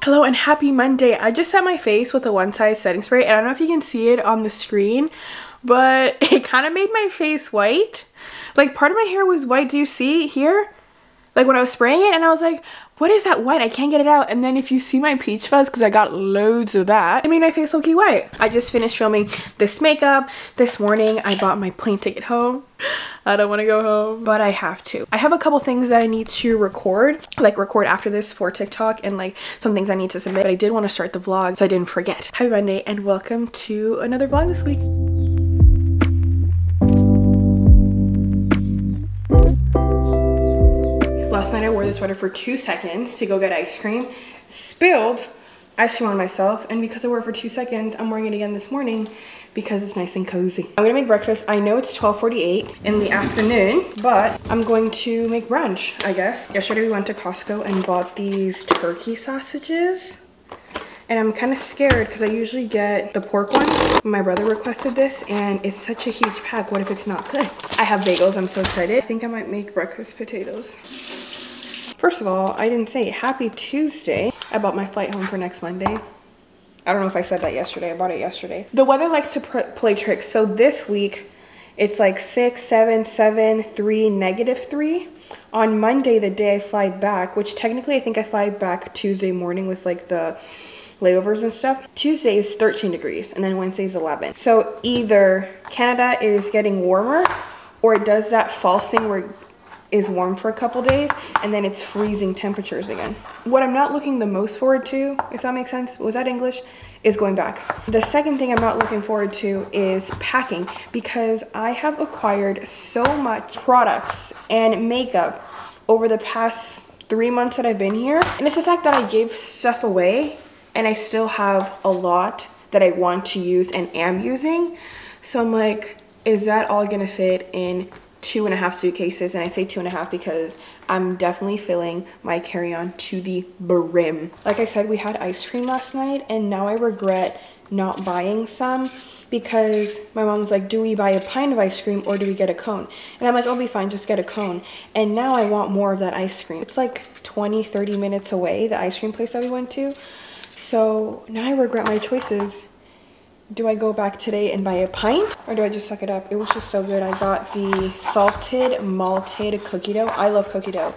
Hello and happy Monday. I just set my face with a one size setting spray and I don't know if you can see it on the screen, but it kind of made my face white. Like part of my hair was white. Do you see here? Like when I was spraying it and I was like, what is that white? I can't get it out. And then if you see my peach fuzz, because I got loads of that, it made my face look white. I just finished filming this makeup this morning. I bought my plane ticket home. I don't want to go home, but I have to. I have a couple things that I need to record, like record after this for TikTok, and like some things I need to submit. But I did want to start the vlog so I didn't forget. Happy Monday and welcome to another vlog this week. Last night I wore this sweater for 2 seconds to go get ice cream, spilled ice cream on myself, and because I wore it for 2 seconds, I'm wearing it again this morning because it's nice and cozy. I'm gonna make breakfast. I know it's 12:48 in the afternoon, but I'm going to make brunch, I guess. Yesterday we went to Costco and bought these turkey sausages. And I'm kind of scared because I usually get the pork one. My brother requested this and it's such a huge pack. What if it's not good? I have bagels. I'm so excited. I think I might make breakfast potatoes. First of all, I didn't say happy Tuesday. I bought my flight home for next Monday. I don't know if I said that yesterday. I bought it yesterday. The weather likes to play tricks. So this week, it's like 6, 7, 7, 3, -3. On Monday, the day I fly back, which technically I think I fly back Tuesday morning with like the layovers and stuff. Tuesday is 13 degrees and then Wednesday is 11. So either Canada is getting warmer or it does that false thing where it is warm for a couple days and then it's freezing temperatures again. What I'm not looking the most forward to, if that makes sense, was that English, is going back. The second thing I'm not looking forward to is packing because I have acquired so much products and makeup over the past 3 months that I've been here. And it's the fact that I gave stuff away and I still have a lot that I want to use and am using. So I'm like, is that all gonna fit in 2.5 suitcases? And I say 2.5 because I'm definitely filling my carry-on to the brim. Like I said, we had ice cream last night and now I regret not buying some because my mom was like, do we buy a pint of ice cream or do we get a cone? And I'm like, I'll be fine, just get a cone. And now I want more of that ice cream. It's like 20-30 minutes away, the ice cream place that we went to. So now I regret my choices. Do I go back today and buy a pint or do I just suck it up? It was just so good. I got the salted malted cookie dough. I love cookie dough,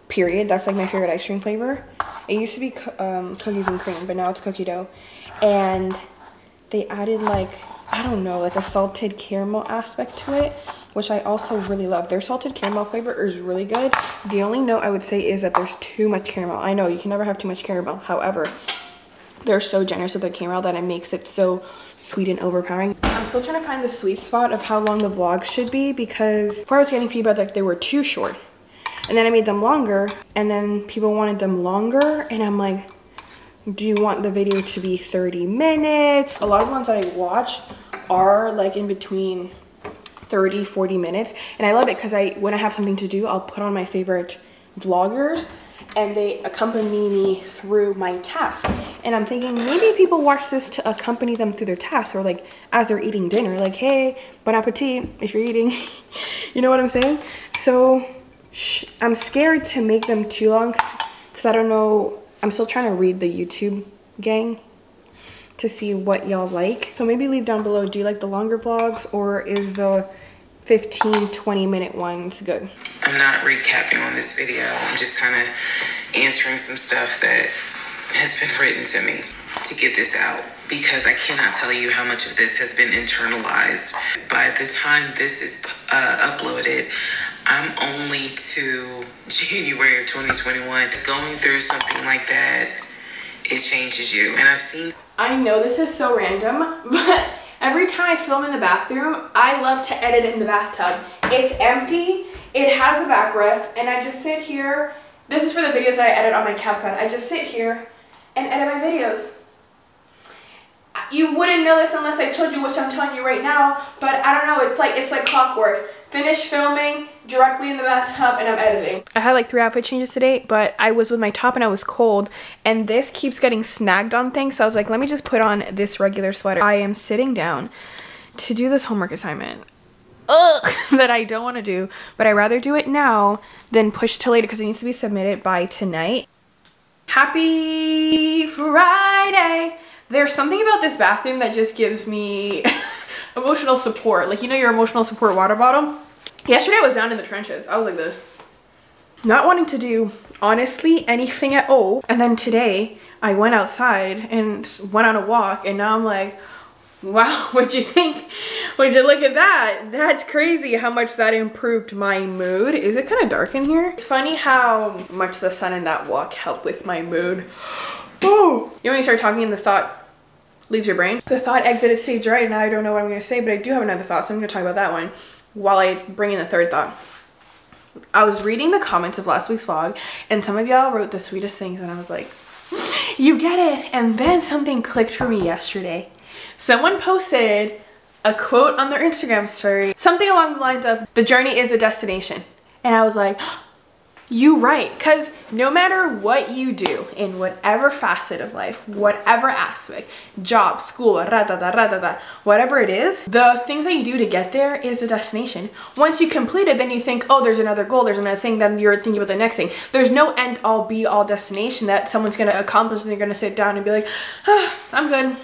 period. That's like my favorite ice cream flavor. It used to be cookies and cream, but now it's cookie dough. And they added like, I don't know, like a salted caramel aspect to it, which I also really love. Their salted caramel flavor is really good. The only note I would say is that there's too much caramel. I know you can never have too much caramel. However, they're so generous with their caramel that it makes it so sweet and overpowering. I'm still trying to find the sweet spot of how long the vlog should be because before I was getting feedback that they were too short. And then I made them longer and then people wanted them longer and I'm like, do you want the video to be 30 minutes? A lot of the ones that I watch are like in between 30-40 minutes and I love it because when I have something to do, I'll put on my favorite vloggers and they accompany me through my task. And I'm thinking maybe people watch this to accompany them through their tasks or like as they're eating dinner, like, hey, bon appetit if you're eating. You know what I'm saying? So I'm scared to make them too long because I don't know. I'm still trying to read the YouTube gang to see what y'all like. So maybe leave down below, do you like the longer vlogs or is the 15-20 minute ones good? I'm not recapping on this video. I'm just kind of answering some stuff that has been written to me to get this out because I cannot tell you how much of this has been internalized. By the time this is uploaded, I'm only to January of 2021. Going through something like that, it changes you. And I've seen... I know this is so random, but every time I film in the bathroom, I love to edit in the bathtub. It's empty, it has a backrest, and I just sit here. This is for the videos that I edit on my CapCut. I just sit here and edit my videos. You wouldn't know this unless I told you, which I'm telling you right now, but I don't know, it's like clockwork. Finish filming directly in the bathtub and I'm editing. I had like 3 outfit changes today, but I was with my top and I was cold and this keeps getting snagged on things. So I was like, let me just put on this regular sweater. I am sitting down to do this homework assignment. That I don't want to do, but I'd rather do it now than push till later because it needs to be submitted by tonight. Happy Friday. There's something about this bathroom that just gives me emotional support. Like, you know your emotional support water bottle? Yesterday I was down in the trenches. I was like this. Not wanting to do, honestly, anything at all. And then today I went outside and went on a walk, and now I'm like, wow, what'd you think? Would you look at that? That's crazy how much that improved my mood. Is it kind of dark in here? It's funny how much the sun and that walk helped with my mood. Oh, you know when you start talking and the thought leaves your brain? The thought exited stage right, and now I don't know what I'm going to say, but I do have another thought, so I'm going to talk about that one while I bring in the third thought. I was reading the comments of last week's vlog, and some of y'all wrote the sweetest things, and I was like, you get it. And then something clicked for me yesterday. Someone posted a quote on their Instagram story, something along the lines of, the journey is a destination. And I was like, you right. Because no matter what you do in whatever facet of life, whatever aspect, job, school, whatever it is, the things that you do to get there is a destination. Once you complete it, then you think, oh, there's another goal, there's another thing, then you're thinking about the next thing. There's no end all be all destination that someone's going to accomplish and they're going to sit down and be like, ah, I'm good.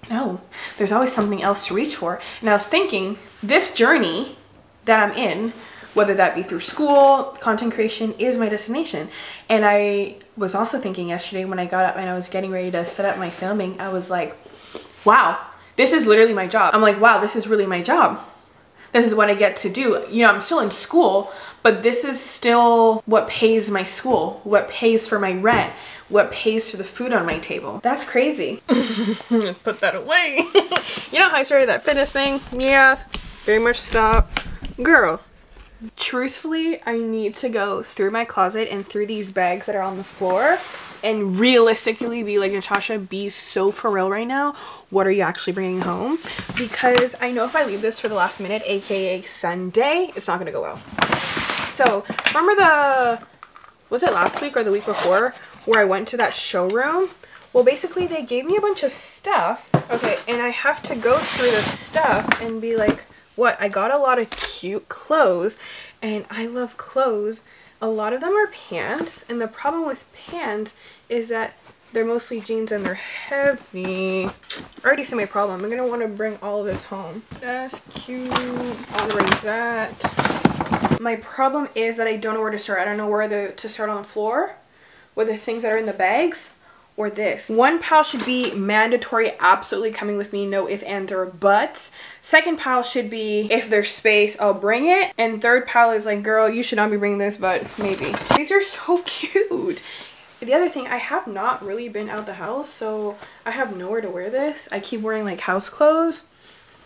No, there's always something else to reach for. And I was thinking, this journey that I'm in, whether that be through school, content creation, is my destination. And I was also thinking yesterday when I got up and I was getting ready to set up my filming, I was like, wow, this is literally my job. I'm like, wow, this is really my job. This is what I get to do. You know, I'm still in school, but this is still what pays my school, what pays for my rent, what pays for the food on my table. That's crazy. Put that away. You know how I started that fitness thing? Yes, very much stop. Girl, truthfully, I need to go through my closet and through these bags that are on the floor and realistically be like, Natasha, be so for real right now. What are you actually bringing home? Because I know if I leave this for the last minute, aka Sunday, it's not gonna go well. So remember was it last week or the week before where I went to that showroom? Well, basically they gave me a bunch of stuff. Okay, and I have to go through the stuff and be like, what? I got a lot of cute clothes, and I love clothes. A lot of them are pants, and the problem with pants is that they're mostly jeans and they're heavy. I already see my problem. I'm gonna want to bring all of this home. That's cute. I'll bring that. My problem is that I don't know where to start. I don't know where to start on the floor with the things that are in the bags or this. One pile should be mandatory, absolutely coming with me, no ifs, ands, or buts. Second pile should be, if there's space, I'll bring it. And third pile is like, girl, you should not be bringing this, but maybe. These are so cute. The other thing, I have not really been out the house, so I have nowhere to wear this. I keep wearing like house clothes.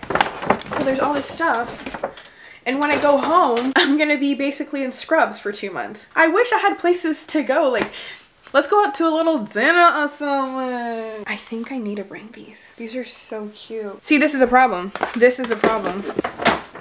So there's all this stuff. And when I go home, I'm gonna be basically in scrubs for 2 months. I wish I had places to go, like, let's go out to a little dinner or something. I think I need to bring these. These are so cute. See, this is the problem. This is the problem.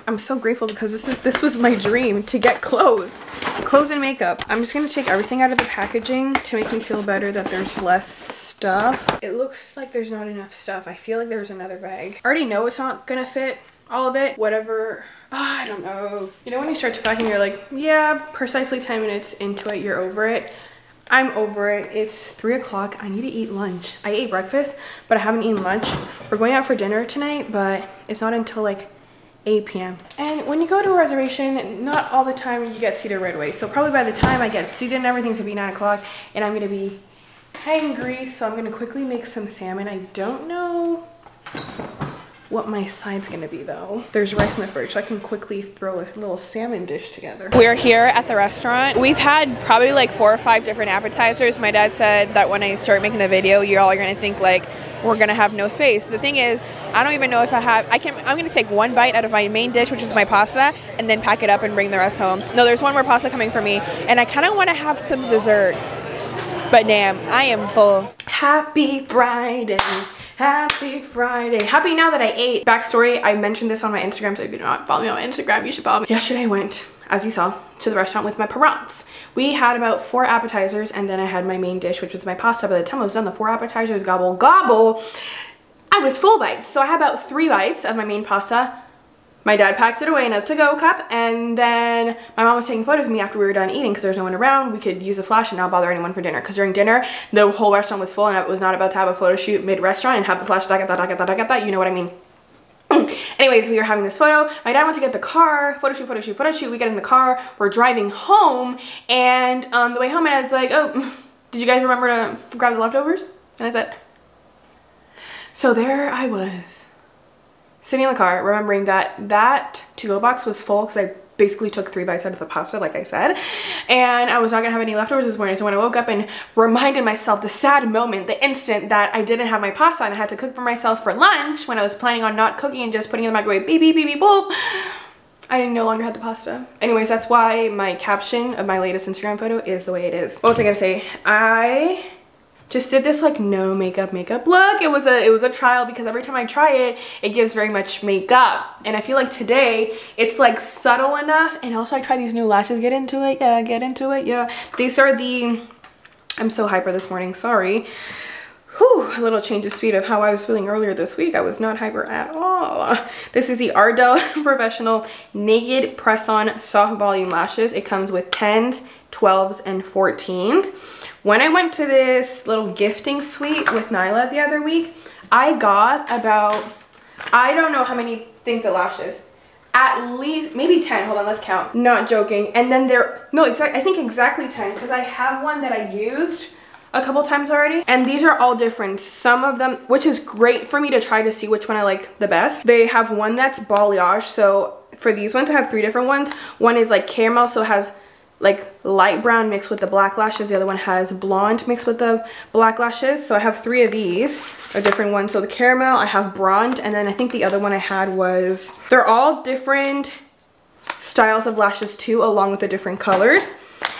I'm so grateful because this was my dream, to get clothes. Clothes and makeup. I'm just gonna take everything out of the packaging to make me feel better that there's less stuff. It looks like there's not enough stuff. I feel like there's another bag. I already know it's not gonna fit all of it. Whatever. Oh, I don't know. You know when you start to pack and you're like, yeah, precisely 10 minutes into it, you're over it. I'm over it. It's 3 o'clock. I need to eat lunch. I ate breakfast, but I haven't eaten lunch. We're going out for dinner tonight, but it's not until like 8 p.m. And when you go to a reservation, not all the time you get seated right away. So probably by the time I get seated and everything's gonna be 9 o'clock and I'm gonna be hangry. So I'm gonna quickly make some salmon. I don't know what my side's gonna be though. There's rice in the fridge, so I can quickly throw a little salmon dish together. We're here at the restaurant. We've had probably like 4 or 5 different appetizers. My dad said that when I start making the video, you're all gonna think like we're gonna have no space. The thing is, I don't even know if I'm gonna take 1 bite out of my main dish, which is my pasta, and then pack it up and bring the rest home. No, there's 1 more pasta coming for me, and I kinda wanna have some dessert. But damn, I am full. Happy Friday. Happy Friday. Happy now that I ate. Backstory, I mentioned this on my Instagram, so if you do not follow me on my Instagram, you should follow me. Yesterday I went, as you saw, to the restaurant with my parents. We had about 4 appetizers, and then I had my main dish, which was my pasta. By the time I was done, the 4 appetizers, gobble, gobble, I was full bites. So I had about 3 bites of my main pasta, My dad packed it away in a to-go cup, and then my mom was taking photos of me after we were done eating because there's no one around. We could use a flash and not bother anyone for dinner, because during dinner the whole restaurant was full and I was not about to have a photo shoot mid-restaurant and have the flash, you know what I mean. Anyways, we were having this photo. My dad went to get the car, photo shoot. We get in the car, we're driving home, and on the way home, I was like, oh, did you guys remember to grab the leftovers? And I said, so there I was, sitting in the car, remembering that that to-go box was full because I basically took 3 bites out of the pasta, like I said, and I was not gonna have any leftovers this morning. So when I woke up and reminded myself the sad moment, the instant that I didn't have my pasta and I had to cook for myself for lunch when I was planning on not cooking and just putting it in the microwave, beep, beep, beep, beep, boop, I no longer had the pasta. Anyways, that's why my caption of my latest Instagram photo is the way it is. What was I gonna say? I just did this like no makeup look. It was a trial because every time I try it, it gives very much makeup. And I feel like today it's like subtle enough. And also I tried these new lashes. Get into it, yeah. These are the, I'm so hyper this morning, sorry. Whew, a little change of speed of how I was feeling earlier this week. I was not hyper at all. This is the Ardell Professional Naked Press-On Soft Volume Lashes. It comes with 10s, 12s, and 14s. When I went to this little gifting suite with Nyla the other week, I got about, I don't know how many things of lashes. At least, maybe 10. Hold on, let's count. Not joking. And then I think exactly 10, because I have one that I used a couple times already. And these are all different. Some of them, which is great for me to try to see which one I like the best. They have one that's balayage. So for these ones, I have 3 different ones. One is like caramel, so it has like light brown mixed with the black lashes. The other one has blonde mixed with the black lashes. So I have 3 of these, are different ones. So the caramel, I have blonde, and then I think the other one I had was, they're all different styles of lashes too, along with the different colors.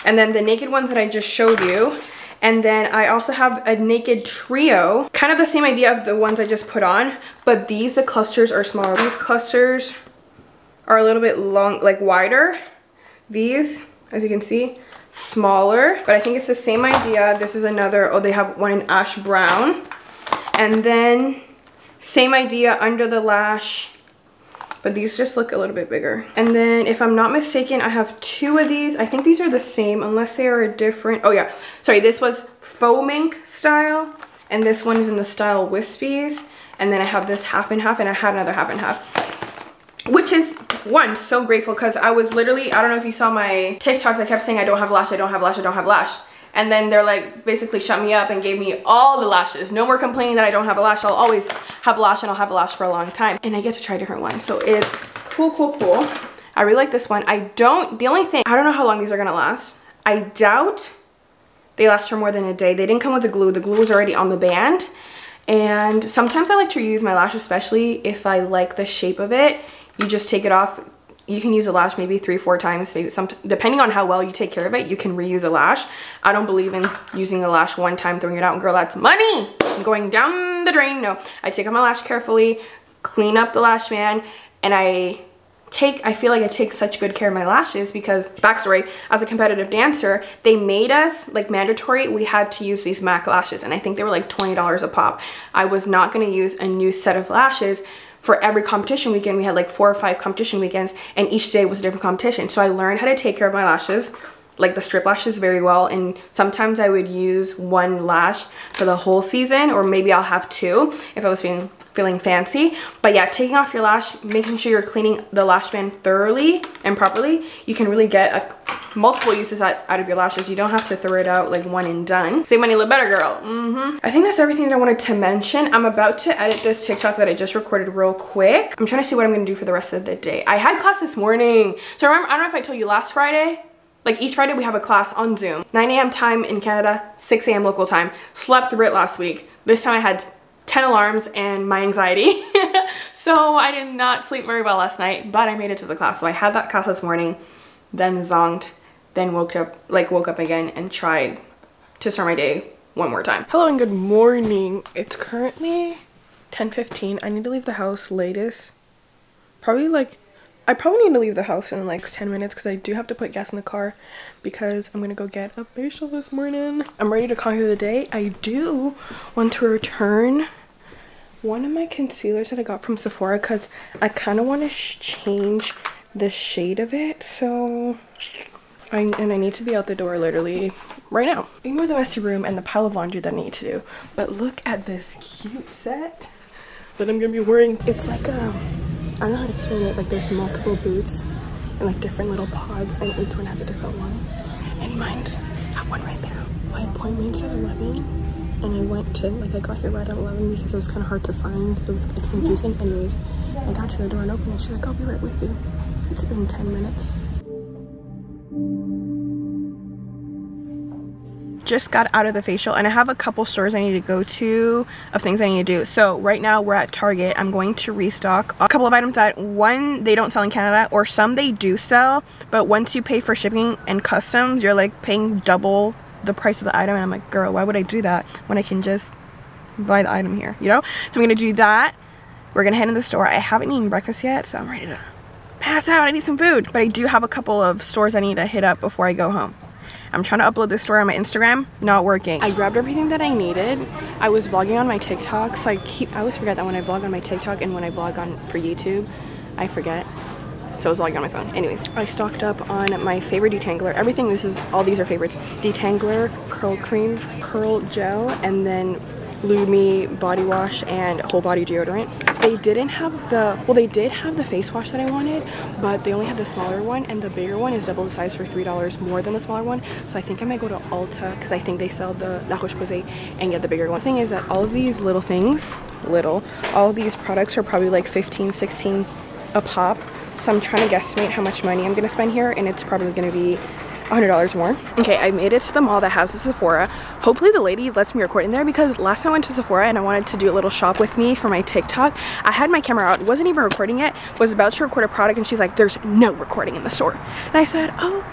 And then the naked ones that I just showed you. And then I also have a naked trio, kind of the same idea of the ones I just put on, but these, the clusters are smaller. These clusters are a little bit long, like wider. These, as you can see, smaller, but I think it's the same idea. This is another, oh, they have one in ash brown. And then same idea under the lash, but these just look a little bit bigger. And then if I'm not mistaken, I have 2 of these. I think these are the same unless they are a different, oh yeah, sorry, this was faux mink style, and this one is in the style wispies. And then I have this half and half, and I had another half and half. Which is, one, so grateful, because I was literally, I don't know if you saw my TikToks, I kept saying I don't have lash, I don't have lash, I don't have lash. And then they're like, basically shut me up and gave me all the lashes. No more complaining that I don't have a lash. I'll always have a lash, and I'll have a lash for a long time. And I get to try different ones. So it's cool, cool, cool. I really like this one. The only thing, I don't know how long these are gonna last. I doubt they last for more than a day. They didn't come with the glue. The glue was already on the band. And sometimes I like to reuse my lash, especially if I like the shape of it. You just take it off. You can use a lash maybe 3-4 times, maybe depending on how well you take care of it, you can reuse a lash. I don't believe in using a lash one time, throwing it out, and girl, that's money going down the drain. No, I take out my lash carefully, clean up the lash band, and I feel like I take such good care of my lashes because, backstory, as a competitive dancer, they made us, like mandatory, we had to use these MAC lashes, and I think they were like $20 a pop. I was not gonna use a new set of lashes for every competition weekend. We had like 4 or 5 competition weekends, and each day was a different competition. So I learned how to take care of my lashes, like the strip lashes, very well. And sometimes I would use 1 lash for the whole season, or maybe I'll have 2 if I was feeling fancy. But yeah, taking off your lash, making sure you're cleaning the lash band thoroughly and properly, you can really get multiple uses out of your lashes. You don't have to throw it out like one and done. Save money, live better, girl. I think that's everything that I wanted to mention. I'm about to edit this TikTok that I just recorded real quick. I'm trying to see what I'm gonna do for the rest of the day. I had class this morning. So remember, I don't know if I told you last Friday, like each Friday we have a class on Zoom. 9 a.m. time in Canada, 6 a.m. local time. Slept through it last week. This time I had 10 alarms and my anxiety. So I did not sleep very well last night, but I made it to the class. So I had that class this morning, then zonged, then woke up again and tried to start my day one more time. Hello and good morning. It's currently 10:15. I need to leave the house latest. I probably need to leave the house in like 10 minutes because I do have to put gas in the car because I'm gonna go get a facial this morning. I'm ready to conquer the day. I do want to return one of my concealers that I got from Sephora because I kind of want to change the shade of it. So I need to be out the door literally right now. Ignore the messy room and the pile of laundry that I need to do. But look at this cute set that I'm gonna be wearing. It's like I don't know how to explain it. Like there's multiple boots and like different little pods, and each one has a different one. And mine's that one right there. My appointment's at 11. And I went to, like, I got here right at 11 because it was kind of hard to find. It's confusing. Anyways, I got to the door and opened it. She's like, I'll be right with you. It's been 10 minutes. Just got out of the facial and I have a couple stores I need to go to of things I need to do. So right now we're at Target. I'm going to restock a couple of items that one they don't sell in Canada, or some they do sell, but once you pay for shipping and customs, you're like paying double the price of the item, and I'm like, girl, why would I do that when I can just buy the item here, you know? So I'm gonna do that. We're gonna head in the store. I haven't eaten breakfast yet, so I'm ready to pass out. I need some food, but I do have a couple of stores I need to hit up before I go home. I'm trying to upload this story on my Instagram, not working. I grabbed everything that I needed. I was vlogging on my TikTok, so I always forget that when I vlog on my TikTok and when I vlog on for YouTube, I forget. So I was vlogging on my phone. Anyways, I stocked up on my favorite detangler. Everything, all these are favorites. Detangler, curl cream, curl gel, and then Lumi body wash and whole body deodorant. They didn't have the, well, they did have the face wash that I wanted, but they only had the smaller one, and the bigger one is double the size for $3 more than the smaller one. So I think I might go to Ulta because I think they sell the La Roche-Posay and get the bigger one. The thing is that all of these little things, all of these products are probably like 15, 16 a pop. So I'm trying to guesstimate how much money I'm gonna spend here, and it's probably gonna be $100 more. Okay, I made it to the mall that has the Sephora. Hopefully the lady lets me record in there, because last time I went to Sephora and I wanted to do a little shop with me for my TikTok, I had my camera out, wasn't even recording yet, was about to record a product, and she's like, there's no recording in the store. And I said, oh,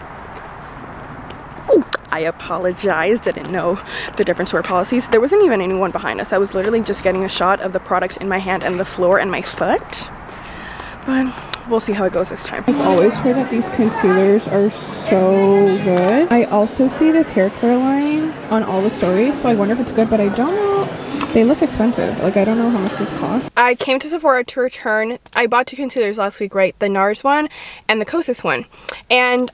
I apologize, didn't know the different store policies. There wasn't even anyone behind us. I was literally just getting a shot of the product in my hand and the floor and my foot. But we'll see how it goes this time. I've always heard that these concealers are so good. I also see this hair care line on all the stories, so I wonder if it's good, but I don't know. They look expensive. Like, I don't know how much this costs. I came to Sephora to return. I bought 2 concealers last week, right? The NARS one and the Kosas one. And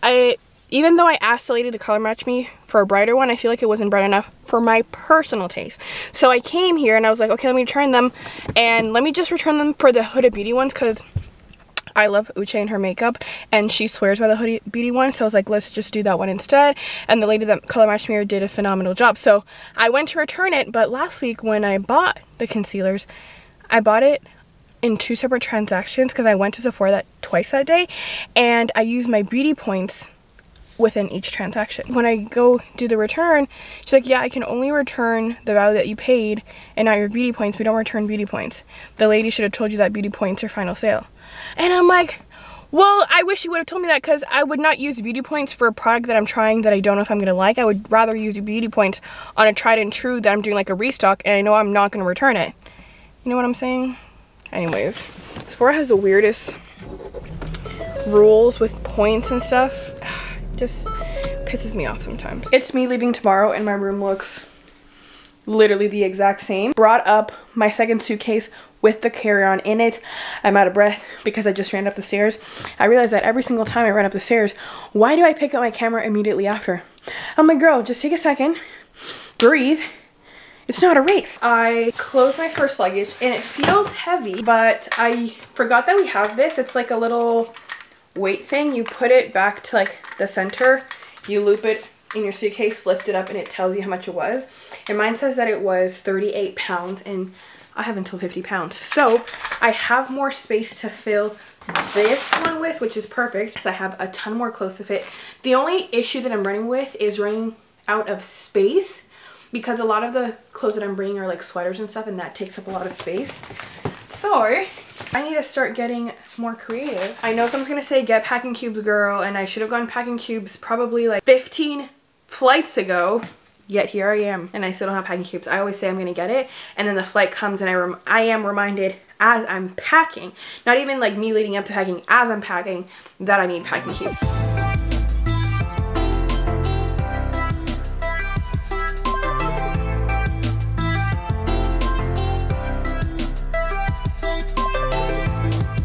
even though I asked the lady to color match me for a brighter one, I feel like it wasn't bright enough for my personal taste. So I came here and I was like, okay, let me return them. And let me just return them for the Huda Beauty ones, because I love Uche and her makeup, and she swears by the Huda Beauty one, so I was like, let's just do that one instead. And the lady that color matched me did a phenomenal job. So I went to return it, but last week when I bought the concealers, I bought it in 2 separate transactions because I went to Sephora twice that day, and I used my beauty points within each transaction. When I go do the return, she's like, yeah, I can only return the value that you paid and not your beauty points. We don't return beauty points. The lady should have told you that beauty points are final sale. And I'm like, well, I wish you would have told me that, because I would not use beauty points for a product that I'm trying that I don't know if I'm gonna like. I would rather use beauty points on a tried and true that I'm doing like a restock and I know I'm not gonna return it. You know what I'm saying? Anyways, Sephora has the weirdest rules with points and stuff. Just pisses me off sometimes. It's me leaving tomorrow and my room looks literally the exact same. Brought up my second suitcase with the carry-on in it. I'm out of breath because I just ran up the stairs. I realized that every single time I run up the stairs, why do I pick up my camera immediately after? I'm like, girl, just take a second, breathe. It's not a race. I closed my first luggage and it feels heavy, but I forgot that we have this. It's like a little weight thing. You put it back to like the center, you loop it in your suitcase, lift it up, and it tells you how much it was. And mine says that it was 38 pounds and I have until 50 pounds. So I have more space to fill this one with, which is perfect because I have a ton more clothes to fit. The only issue that I'm running with is running out of space, because a lot of the clothes that I'm bringing are like sweaters and stuff, and that takes up a lot of space. So I need to start getting more creative. I know someone's gonna say, get packing cubes, girl, and I should have gone packing cubes probably like 15 flights ago. Yet here I am, and I still don't have packing cubes. I always say I'm gonna get it, and then the flight comes and I am reminded as I'm packing, not even like me leading up to packing, as I'm packing, that I need packing cubes.